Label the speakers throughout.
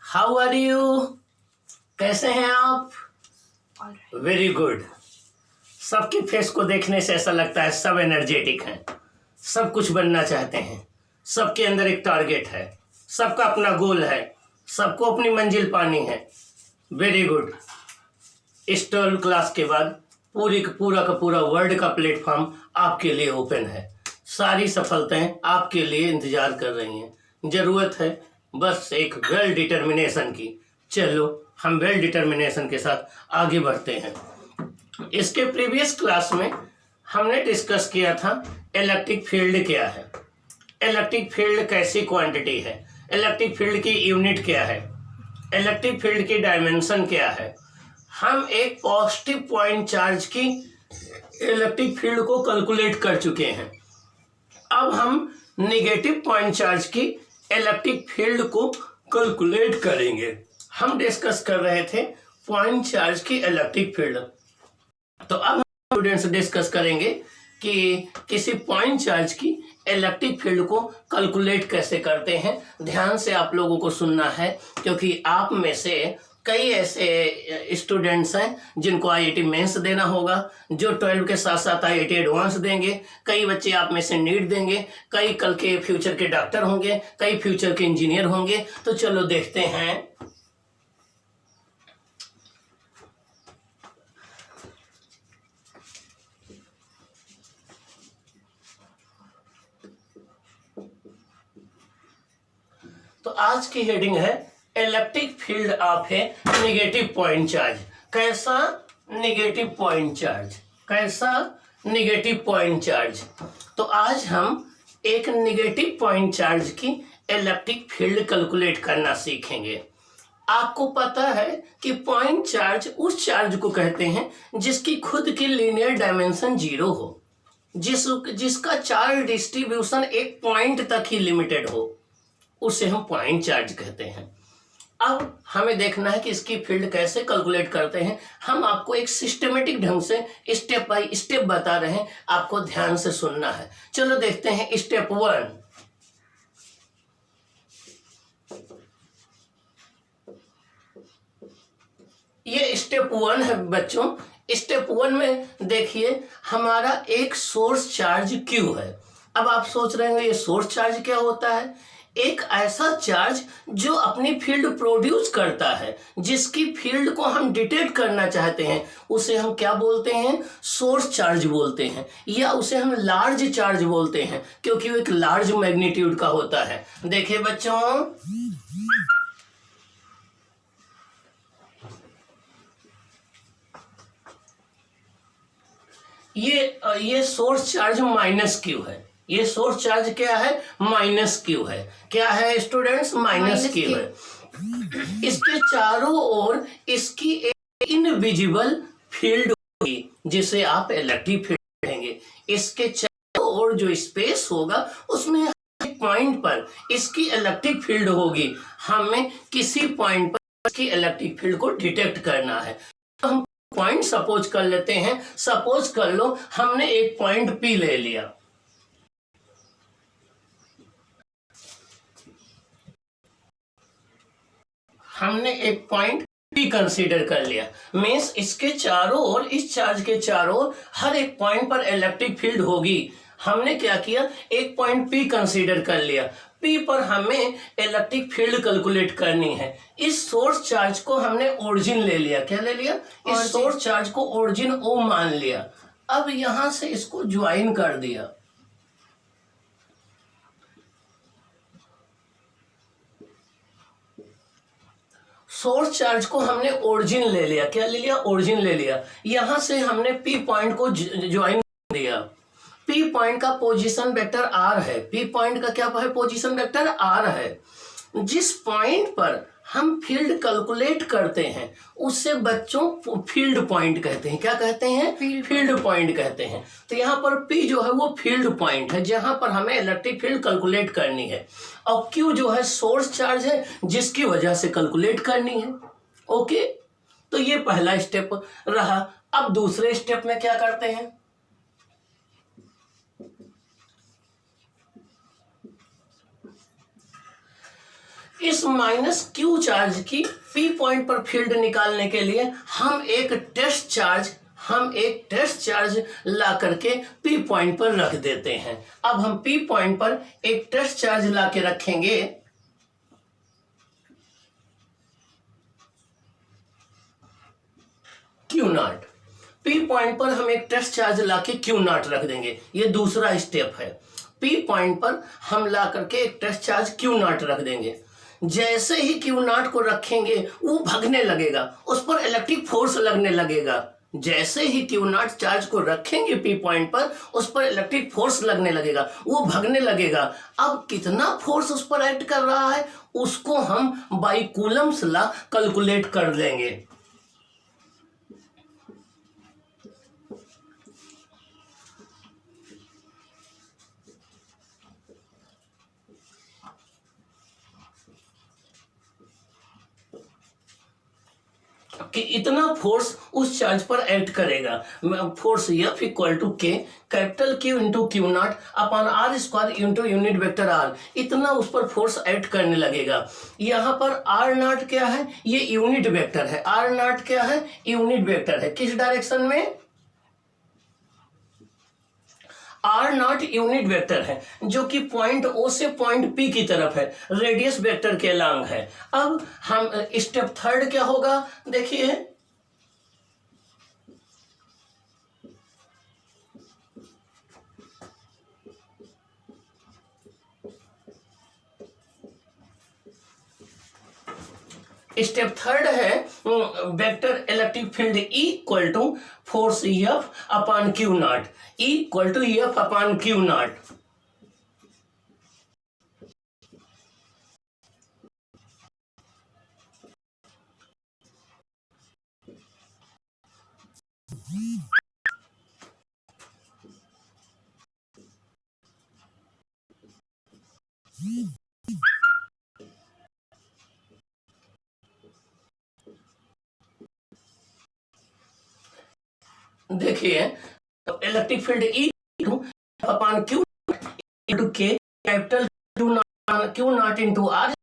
Speaker 1: How are you? कैसे हैं आप? Very good. सबकी फेस को देखने से ऐसा लगता है सब एनर्जेटिक हैं, सब कुछ बनना चाहते हैं, सबके अंदर एक टारगेट है, सबका अपना गोल है, सबको अपनी मंजिल पानी है। Very good. इस 12 क्लास के बाद पूरा का पूरा वर्ल्ड का प्लेटफॉर्म आपके लिए ओपन है। सारी सफलताएं आपके लिए इंतजार कर रही हैं। जरूरत है बस एक वेल डिटर्मिनेशन की। चलो हम वेल डिटर्मिनेशन के साथ आगे बढ़ते हैं। इसके प्रीवियस क्लास में हमने डिस्कस किया था इलेक्ट्रिक फील्ड क्या है, इलेक्ट्रिक फील्ड कैसी क्वांटिटी है, इलेक्ट्रिक फील्ड की यूनिट क्या है, इलेक्ट्रिक फील्ड की डायमेंशन क्या है। हम एक पॉजिटिव पॉइंट चार्ज की इलेक्ट्रिक फील्ड को कैलकुलेट कर चुके हैं। अब हम नेगेटिव पॉइंट चार्ज की इलेक्ट्रिक फील्ड को कैलकुलेट करेंगे। हम डिस्कस कर रहे थे पॉइंट चार्ज की इलेक्ट्रिक फील्ड। तो अब हम स्टूडेंट्स डिस्कस करेंगे कि किसी पॉइंट चार्ज की इलेक्ट्रिक फील्ड को कैलकुलेट कैसे करते हैं। ध्यान से आप लोगों को सुनना है, क्योंकि आप में से कई ऐसे स्टूडेंट्स हैं जिनको आईआईटी मेंस देना होगा, जो 12 के साथ साथ आईआईटी एडवांस देंगे। कई बच्चे आप में से नीट देंगे, कई कल के फ्यूचर के डॉक्टर होंगे, कई फ्यूचर के इंजीनियर होंगे। तो चलो देखते हैं। तो आज की हेडिंग है electric field of A negative point charge. कैसा नेगेटिव पॉइंट चार्ज, कैसा नेगेटिव पॉइंट चार्ज। तो आज हम एक नेगेटिव पॉइंट चार्ज की इलेक्ट्रिक फील्ड कैलकुलेट करना सीखेंगे। आपको पता है कि पॉइंट चार्ज उस चार्ज को कहते हैं जिसकी खुद की लीनियर डायमेंशन 0 हो, जिसका चार्ज डिस्ट्रीब्यूशन एक पॉइंट तक ही लिमिटेड हो, उसे हम पॉइंट चार्ज कहते हैं। अब हमें देखना है कि इसकी फील्ड कैसे कैलकुलेट करते हैं। हम आपको एक सिस्टमेटिक ढंग से स्टेप बाय स्टेप बता रहे हैं, आपको ध्यान से सुनना है। चलो देखते हैं स्टेप 1। ये स्टेप 1 है बच्चों। स्टेप 1 में देखिए हमारा एक सोर्स चार्ज Q है। अब आप सोच रहे हैं ये सोर्स चार्ज क्या होता है? एक ऐसा चार्ज जो अपनी फील्ड प्रोड्यूस करता है, जिसकी फील्ड को हम डिटेक्ट करना चाहते हैं, उसे हम क्या बोलते हैं? सोर्स चार्ज बोलते हैं, या उसे हम लार्ज चार्ज बोलते हैं, क्योंकि वो एक लार्ज मैग्नीट्यूड का होता है। देखिए बच्चों, ये सोर्स चार्ज -Q है। ये सोर्स चार्ज क्या है? -Q है। क्या है स्टूडेंट्स? -Q है। इसके चारों ओर इसकी एक इनविजिबल फील्ड होगी, जिसे आप इलेक्ट्रिक फील्ड कहेंगे। इसके चारों ओर जो स्पेस होगा उसमें एक पॉइंट पर इसकी इलेक्ट्रिक फील्ड होगी। हमें किसी पॉइंट पर इसकी इलेक्ट्रिक फील्ड को डिटेक्ट करना है। तो हम पॉइंट सपोज कर लेते हैं। सपोज कर लो हमने एक पॉइंट P ले लिया। हमने एक पॉइंट P कंसीडर कर लिया। मींस इसके चारों ओर, इस चार्ज के चारों ओर हर एक पॉइंट पर इलेक्ट्रिक फील्ड होगी। हमने क्या किया? एक पॉइंट P कंसीडर कर लिया। P पर हमें इलेक्ट्रिक फील्ड कैलकुलेट करनी है। इस सोर्स चार्ज को हमने ओरिजिन ले लिया। क्या ले लिया? इस सोर्स चार्ज को ओरिजिन O मान लिया। अब यहां से इसको ज्वाइन कर दिया। सोर्स चार्ज को हमने ओरिजिन ले लिया। क्या ले लिया? ओरिजिन ले लिया। यहां से हमने P पॉइंट को ज्वाइन कर दिया। P पॉइंट का पोजीशन वेक्टर R है। P पॉइंट का क्या है? पोजीशन वेक्टर R है। जिस पॉइंट पर हम फील्ड कैलकुलेट करते हैं उससे बच्चों फील्ड पॉइंट कहते हैं। क्या कहते हैं? फील्ड पॉइंट कहते हैं। तो यहाँ पर P जो है वो फील्ड पॉइंट है, जहां पर हमें इलेक्ट्रिक फील्ड कैलकुलेट करनी है, और Q जो है सोर्स चार्ज है, जिसकी वजह से कैलकुलेट करनी है। ओके, तो ये पहला स्टेप रहा। अब दूसरे स्टेप में क्या करते हैं? इस माइनस क्यू चार्ज की पी पॉइंट पर फील्ड निकालने के लिए हम एक टेस्ट चार्ज ला करके पी पॉइंट पर रख देते हैं। अब हम पी पॉइंट पर एक टेस्ट चार्ज ला के रखेंगे, क्यू नॉट। पी पॉइंट पर हम एक टेस्ट चार्ज ला के क्यू नॉट रख देंगे, ये दूसरा स्टेप है। पी पॉइंट पर हम ला करके एक टेस्ट चार्ज क्यू नॉट रख देंगे। जैसे ही क्यू नॉट को रखेंगे वो भगने लगेगा, उस पर इलेक्ट्रिक फोर्स लगने लगेगा। जैसे ही क्यू नॉट चार्ज को रखेंगे पी पॉइंट पर, उस पर इलेक्ट्रिक फोर्स लगने लगेगा, वो भगने लगेगा। अब कितना फोर्स उस पर एक्ट कर रहा है उसको हम बाई कूलम्स लॉ कैलकुलेट कर लेंगे। कि इतना फोर्स उस चार्ज पर एक्ट करेगा। Force F equal to k capital Q into q naught upon r square into unit vector r, इतना उस पर फोर्स एक्ट करने लगेगा। यहाँ पर आर नॉट क्या है, ये यूनिट वेक्टर है। आर नॉट क्या है, यूनिट वेक्टर है। किस डायरेक्शन में, आर नॉट यूनिट वेक्टर है जो कि पॉइंट ओ से पॉइंट पी की तरफ है, रेडियस वेक्टर के अलोंग है। अब हम स्टेप थर्ड क्या होगा, देखिए स्टेप थर्ड है vector electric field equal to force F upon q naught, equal to F upon q naught. देखिए electric field E two upon q into k capital q naught into r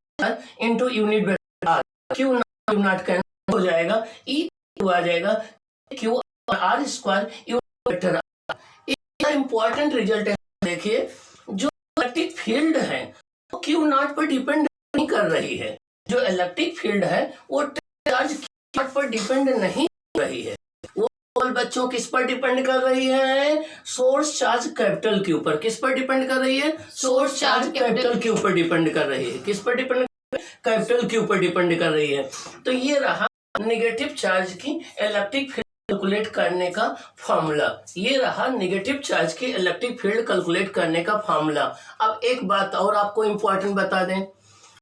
Speaker 1: into unit vector r. Q naught cancel हो जाएगा, E आ जाएगा q r square unit vector r. एक important result है, देखिए जो electric field है वो क्यू नॉट पर डिपेंड नहीं कर रही है। जो इलेक्ट्रिक फील्ड है वो चार्ज क्यू नॉट पर डिपेंड नहीं कर रही है। बच्चों किस पर डिपेंड कर रही है, सोर्स चार्ज कैपिटल क्यू पर। किस पर डिपेंड कर रही है, सोर्स चार्ज कैपिटल क्यू पर डिपेंड कर रही है। किस पर डिपेंड, कैपिटल क्यू पर डिपेंड कर रही है। तो ये रहा नेगेटिव चार्ज की इलेक्ट्रिक फील्ड कैलकुलेट करने का फॉर्मूला। ये रहा नेगेटिव चार्ज की इलेक्ट्रिक फील्ड कैलकुलेट करने का फॉर्मूला। अब एक बात और आपको इंपॉर्टेंट बता दें,